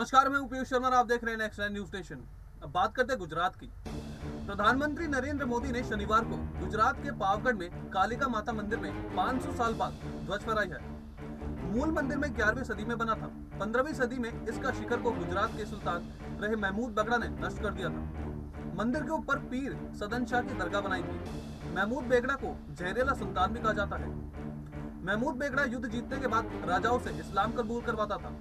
नमस्कार, मैं पीयूष शर्मा और आप देख रहे हैं नेक्स्ट न्यूज स्टेशन। अब बात करते हैं गुजरात की। प्रधानमंत्री नरेंद्र मोदी ने शनिवार को गुजरात के पावगढ़ में कालिका माता मंदिर में 500 साल बाद ध्वज फहराई है। मूल मंदिर में 11वीं सदी में बना था। 15वीं सदी में इसका शिखर को गुजरात के सुल्तान रहे महमूद बेगड़ा ने नष्ट कर दिया था। मंदिर के ऊपर पीर सदन शाह की दरगाह बनाई थी। महमूद बेगड़ा को जहरीला सुल्तान भी कहा जाता है। महमूद बेगड़ा युद्ध जीतने के बाद राजाओं से इस्लाम कबूल करवाता था।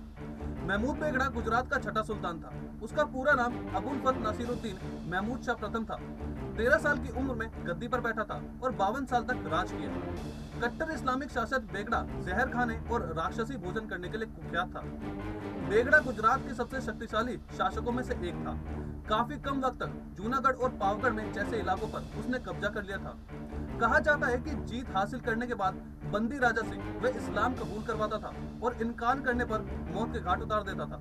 महमूद बेगड़ा गुजरात का छठा सुल्तान था। उसका पूरा नाम अबुल फत नसीरुद्दीन महमूद शाह प्रथम था। 13 साल की उम्र में गद्दी पर बैठा था और 52 साल तक राज किया। कट्टर इस्लामिक शासक बेगड़ा जहर खाने और राक्षसी भोजन करने के लिए कुख्यात था। बेगड़ा गुजरात के सबसे शक्तिशाली शासकों में से एक था। काफी कम वक्त तक जूनागढ़ और पावगढ़ में जैसे इलाकों पर उसने कब्जा कर लिया था। कहा जाता है कि जीत हासिल करने के बाद बंदी राजा से वह इस्लाम कबूल करवाता था और इनकार करने पर मौत के घाट उतार देता था।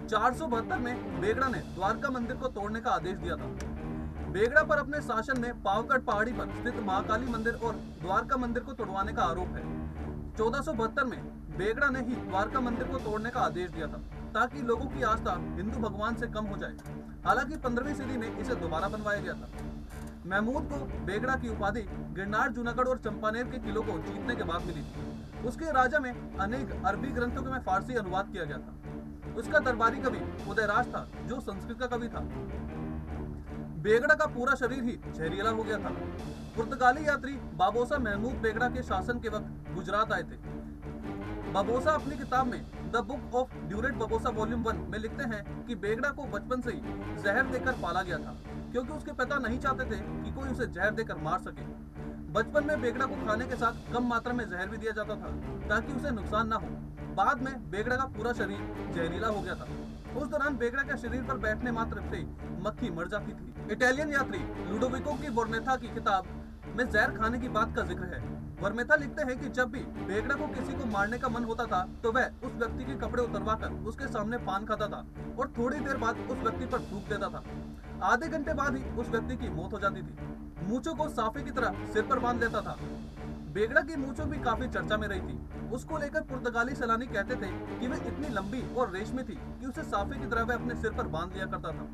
472 में बेगड़ा ने द्वारका मंदिर को तोड़ने का आदेश दिया था। बेगड़ा पर अपने शासन में पावगढ़ पहाड़ी पर स्थित महाकाली मंदिर और द्वारका मंदिर को तोड़वाने का आरोप है। 1472 में बेगड़ा ने ही द्वारका मंदिर को तोड़ने का आदेश दिया था ताकि लोगों की आस्था हिंदू भगवान से कम हो जाए। हालांकि 15वीं सदी में इसे दोबारा बनवाया गया था। महमूद को बेगड़ा की उपाधि गिरनार, जूनागढ़ और चंपानेर के किलों को जीतने के बाद मिली थी। उसके राजा में अनेक अरबी ग्रंथों में फारसी अनुवाद किया गया था। उसका दरबारी कवि उदयराज था जो संस्कृत का कवि था। बेगड़ा का पूरा शरीर ही जहरीला हो गया था। पुर्तगाली यात्री बाबोसा महमूद बेगड़ा के शासन के वक्त गुजरात आए थे। बाबोसा अपनी किताब में the book of ड्यूरेट Babosa volume 1 में लिखते हैं कि बेगड़ा को बचपन से ही जहर देकर पाला गया था क्योंकि उसके पिता नहीं चाहते थे कि कोई उसे जहर देकर मार सके। बचपन में बेगड़ा को खाने के साथ कम मात्रा में जहर भी दिया जाता था ताकि उसे नुकसान ना हो। बाद में बेगड़ा का पूरा शरीर जहरीला हो गया था। उस दौरान बेगड़ा के शरीर पर बैठने मात्र से मक्खी मर जाती थी। इटालियन यात्री लुडोविको की वर्मेथा की किताब में जहर खाने की बात का जिक्र है। वर्मेथा लिखते हैं कि जब भी बेगड़ा को किसी को मारने का मन होता था तो वह उस व्यक्ति के कपड़े उतरवाकर उसके सामने पान खाता था और थोड़ी देर बाद उस व्यक्ति पर थूक देता था। आधे घंटे बाद ही उस व्यक्ति की मौत हो जाती थी। मूंछों को साफे की तरह सिर पर बांध लेता था। बेगड़ा की मूंछों भी काफी चर्चा में रही थी। उसको लेकर पुर्तगाली सैलानी कहते थे कि वह इतनी लंबी और रेशमी थी कि उसे साफे की तरह वह अपने सिर पर बांध लिया करता था।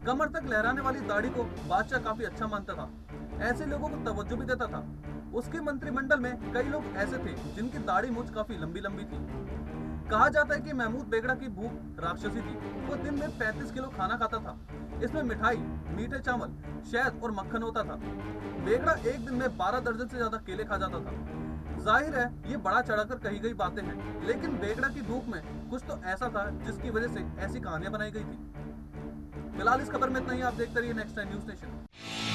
कमर तक लहराने वाली दाढ़ी को बादशाह काफी अच्छा मानता था। ऐसे लोगों को तवज्जो भी देता था। उसके मंत्रिमंडल में कई लोग ऐसे थे जिनकी दाढ़ी मूंछ काफी लंबी लंबी थी। कहा जाता है कि महमूद बेगड़ा की भूख राक्षसी थी। वो दिन में 35 किलो खाना खाता था। इसमें मिठाई, मीठे चावल, शहद और मक्खन होता था। बेगड़ा एक दिन में 12 दर्जन से ज्यादा केले खा जाता था। जाहिर है ये बड़ा चढ़ाकर कही गई बातें हैं, लेकिन बेगड़ा की भूख में कुछ तो ऐसा था जिसकी वजह से ऐसी कहानियां बनाई गई थी। फिलहाल इस खबर में इतना ही। आप देखते रहिए नेक्स्ट टाइम न्यूज स्टेशन।